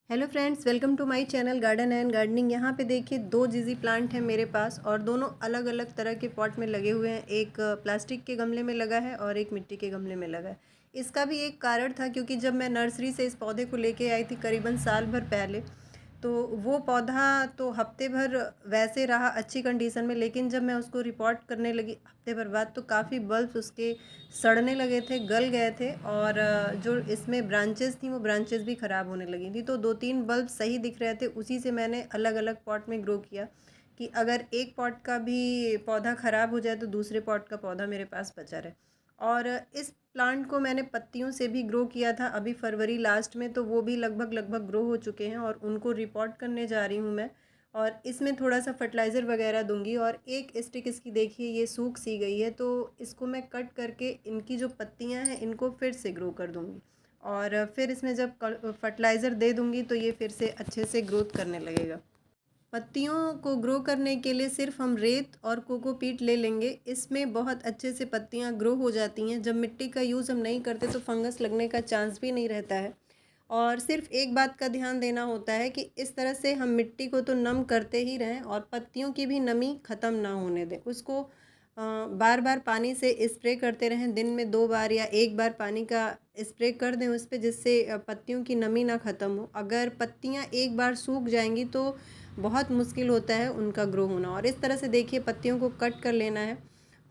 Hello friends, welcome to my channel garden and gardening. यहाँ पे देखिए दो जीजी प्लांट हैं मेरे पास और दोनों अलग अलग तरह के पॉट में लगे हुए हैं। एक प्लास्टिक के गमले में लगा है और एक मिट्टी के गमले में लगा है। इसका भी एक कारण था क्योंकि जब मैं नर्सरी से इस पौधे को लेके आई थी करीबन साल भर पहले, तो वो पौधा तो हफ्ते भर वैसे रहा अच्छी कंडीशन में, लेकिन जब मैं उसको रिपोर्ट करने लगी हफ्ते भर बाद तो काफ़ी बल्ब्स उसके सड़ने लगे थे, गल गए थे और जो इसमें ब्रांचेस थी वो ब्रांचेस भी ख़राब होने लगी थी। तो 2-3 बल्ब सही दिख रहे थे, उसी से मैंने अलग अलग पॉट में ग्रो किया कि अगर एक पॉट का भी पौधा ख़राब हो जाए तो दूसरे पॉट का पौधा मेरे पास बचा रहे। और इस प्लांट को मैंने पत्तियों से भी ग्रो किया था अभी फरवरी लास्ट में, तो वो भी लगभग लगभग ग्रो हो चुके हैं और उनको रिपोर्ट करने जा रही हूँ मैं। और इसमें थोड़ा सा फर्टिलाइज़र वगैरह दूंगी। और एक स्टिक इसकी देखिए ये सूख सी गई है, तो इसको मैं कट करके इनकी जो पत्तियाँ हैं इनको फिर से ग्रो कर दूंगी और फिर इसमें जब फर्टिलाइज़र दे दूंगी तो ये फिर से अच्छे से ग्रोथ करने लगेगा। पत्तियों को ग्रो करने के लिए सिर्फ हम रेत और कोकोपीट ले लेंगे, इसमें बहुत अच्छे से पत्तियां ग्रो हो जाती हैं। जब मिट्टी का यूज़ हम नहीं करते तो फंगस लगने का चांस भी नहीं रहता है। और सिर्फ एक बात का ध्यान देना होता है कि इस तरह से हम मिट्टी को तो नम करते ही रहें और पत्तियों की भी नमी ख़त्म ना होने दें। उसको बार बार पानी से स्प्रे करते रहें, दिन में 2 बार या 1 बार पानी का स्प्रे कर दें उस पर, जिससे पत्तियों की नमी ना ख़त्म हो। अगर पत्तियां एक बार सूख जाएंगी तो बहुत मुश्किल होता है उनका ग्रो होना। और इस तरह से देखिए पत्तियों को कट कर लेना है।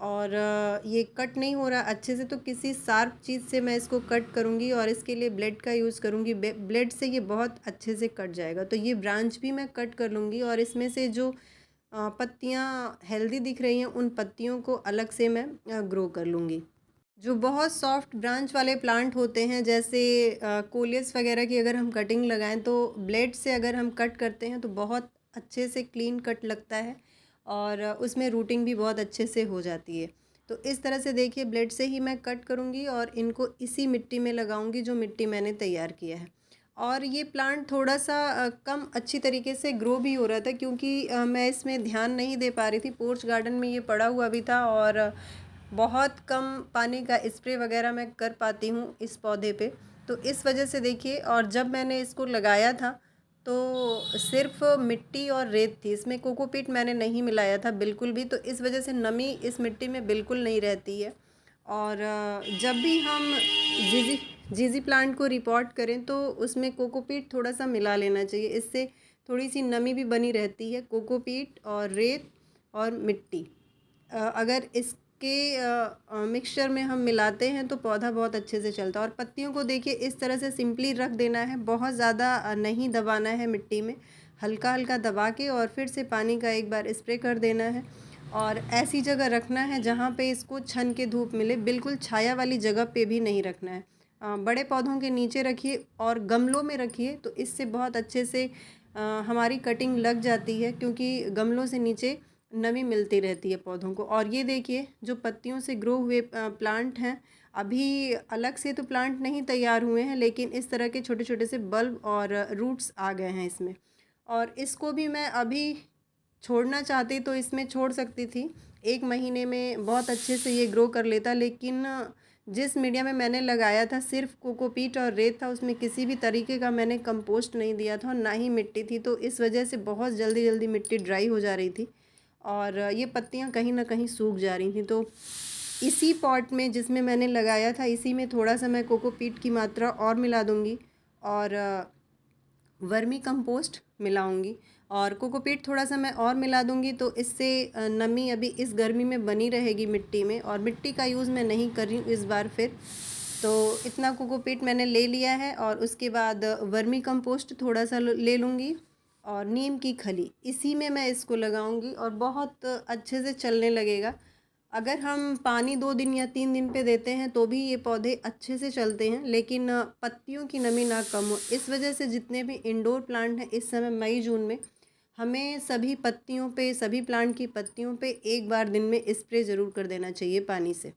और ये कट नहीं हो रहा अच्छे से तो किसी शार्प चीज़ से मैं इसको कट करूँगी और इसके लिए ब्लेड का यूज़ करूँगी। ब्लेड से ये बहुत अच्छे से कट जाएगा। तो ये ब्रांच भी मैं कट कर लूँगी और इसमें से जो पत्तियाँ हेल्दी दिख रही हैं उन पत्तियों को अलग से मैं ग्रो कर लूँगी। जो बहुत सॉफ्ट ब्रांच वाले प्लांट होते हैं जैसे कोलियस वगैरह की अगर हम कटिंग लगाएं तो ब्लेड से अगर हम कट करते हैं तो बहुत अच्छे से क्लीन कट लगता है और उसमें रूटिंग भी बहुत अच्छे से हो जाती है। तो इस तरह से देखिए ब्लेड से ही मैं कट करूँगी और इनको इसी मिट्टी में लगाऊंगी जो मिट्टी मैंने तैयार किया है। और ये प्लांट थोड़ा सा कम अच्छी तरीके से ग्रो भी हो रहा था क्योंकि मैं इसमें ध्यान नहीं दे पा रही थी। पोर्च गार्डन में ये पड़ा हुआ भी था और बहुत कम पानी का स्प्रे वगैरह मैं कर पाती हूँ इस पौधे पे, तो इस वजह से देखिए। और जब मैंने इसको लगाया था तो सिर्फ मिट्टी और रेत थी, इसमें कोकोपीट मैंने नहीं मिलाया था बिल्कुल भी, तो इस वजह से नमी इस मिट्टी में बिल्कुल नहीं रहती है। और जब भी हम जीजी जीजी प्लांट को रिपोर्ट करें तो उसमें कोकोपीट थोड़ा सा मिला लेना चाहिए, इससे थोड़ी सी नमी भी बनी रहती है। कोकोपीट और रेत और मिट्टी अगर इसके मिक्सचर में हम मिलाते हैं तो पौधा बहुत अच्छे से चलता है। और पत्तियों को देखिए इस तरह से सिंपली रख देना है, बहुत ज़्यादा नहीं दबाना है मिट्टी में, हल्का हल्का दबा के और फिर से पानी का एक बार स्प्रे कर देना है। और ऐसी जगह रखना है जहाँ पे इसको छन के धूप मिले, बिल्कुल छाया वाली जगह पे भी नहीं रखना है। बड़े पौधों के नीचे रखिए और गमलों में रखिए तो इससे बहुत अच्छे से हमारी कटिंग लग जाती है क्योंकि गमलों से नीचे नमी मिलती रहती है पौधों को। और ये देखिए जो पत्तियों से ग्रो हुए प्लांट हैं, अभी अलग से तो प्लांट नहीं तैयार हुए हैं लेकिन इस तरह के छोटे छोटे से बल्ब और रूट्स आ गए हैं इसमें। और इसको भी मैं अभी छोड़ना चाहती तो इसमें छोड़ सकती थी, 1 महीने में बहुत अच्छे से ये ग्रो कर लेता, लेकिन जिस मीडिया में मैंने लगाया था सिर्फ कोकोपीट और रेत था, उसमें किसी भी तरीके का मैंने कंपोस्ट नहीं दिया था और ना ही मिट्टी थी, तो इस वजह से बहुत जल्दी जल्दी मिट्टी ड्राई हो जा रही थी और ये पत्तियां कहीं ना कहीं सूख जा रही थी। तो इसी पॉट में जिसमें मैंने लगाया था इसी में थोड़ा सा मैं कोकोपीट की मात्रा और मिला दूंगी और वर्मी कंपोस्ट मिलाऊंगी और कोकोपीट थोड़ा सा मैं और मिला दूंगी, तो इससे नमी अभी इस गर्मी में बनी रहेगी मिट्टी में। और मिट्टी का यूज़ मैं नहीं कर रही हूँ इस बार फिर, तो इतना कोकोपीट मैंने ले लिया है। और उसके बाद वर्मी कंपोस्ट थोड़ा सा ले लूँगी और नीम की खली इसी में मैं इसको लगाऊंगी और बहुत अच्छे से चलने लगेगा। अगर हम पानी 2 दिन या 3 दिन पे देते हैं तो भी ये पौधे अच्छे से चलते हैं, लेकिन पत्तियों की नमी ना कम हो। इस वजह से जितने भी इंडोर प्लांट हैं इस समय मई जून में हमें सभी पत्तियों पे, सभी प्लांट की पत्तियों पे 1 बार दिन में स्प्रे ज़रूर कर देना चाहिए पानी से।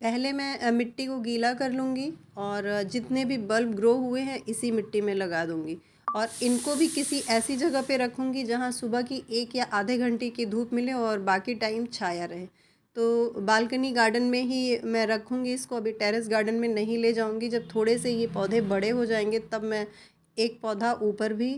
पहले मैं मिट्टी को गीला कर लूँगी और जितने भी बल्ब ग्रो हुए हैं इसी मिट्टी में लगा दूँगी और इनको भी किसी ऐसी जगह पे रखूँगी जहाँ सुबह की 1 या आधे घंटे की धूप मिले और बाकी टाइम छाया रहे। तो बालकनी गार्डन में ही मैं रखूँगी इसको, अभी टेरेस गार्डन में नहीं ले जाऊँगी। जब थोड़े से ये पौधे बड़े हो जाएंगे तब मैं एक पौधा ऊपर भी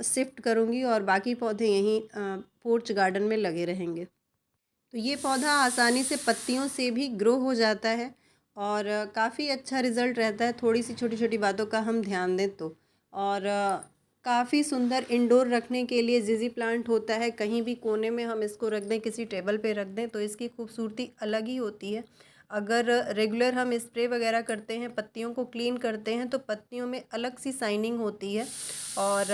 शिफ्ट करूँगी और बाकी पौधे यहीं पोर्च गार्डन में लगे रहेंगे। तो ये पौधा आसानी से पत्तियों से भी ग्रो हो जाता है और काफ़ी अच्छा रिज़ल्ट रहता है, थोड़ी सी छोटी छोटी बातों का हम ध्यान दें तो। और काफ़ी सुंदर इंडोर रखने के लिए जिजी प्लांट होता है, कहीं भी कोने में हम इसको रख दें, किसी टेबल पे रख दें तो इसकी खूबसूरती अलग ही होती है। अगर रेगुलर हम स्प्रे वगैरह करते हैं, पत्तियों को क्लीन करते हैं तो पत्तियों में अलग सी शाइनिंग होती है और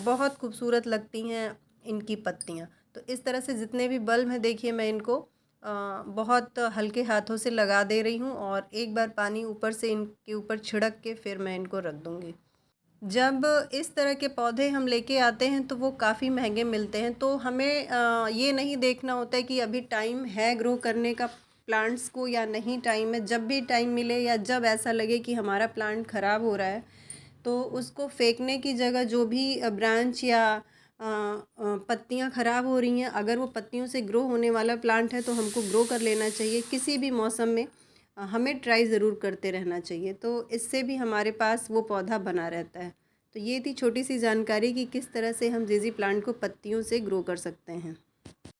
बहुत खूबसूरत लगती हैं इनकी पत्तियाँ। तो इस तरह से जितने भी बल्ब हैं देखिए मैं इनको बहुत हल्के हाथों से लगा दे रही हूँ और एक बार पानी ऊपर से इनके ऊपर छिड़क के फिर मैं इनको रख दूँगी। जब इस तरह के पौधे हम लेके आते हैं तो वो काफ़ी महंगे मिलते हैं, तो हमें ये नहीं देखना होता है कि अभी टाइम है ग्रो करने का प्लांट्स को या नहीं टाइम है। जब भी टाइम मिले या जब ऐसा लगे कि हमारा प्लांट ख़राब हो रहा है तो उसको फेंकने की जगह जो भी ब्रांच या पत्तियां ख़राब हो रही हैं, अगर वो पत्तियों से ग्रो होने वाला प्लांट है तो हमको ग्रो कर लेना चाहिए। किसी भी मौसम में हमें ट्राई ज़रूर करते रहना चाहिए, तो इससे भी हमारे पास वो पौधा बना रहता है। तो ये थी छोटी सी जानकारी कि किस तरह से हम जिजी प्लांट को पत्तियों से ग्रो कर सकते हैं।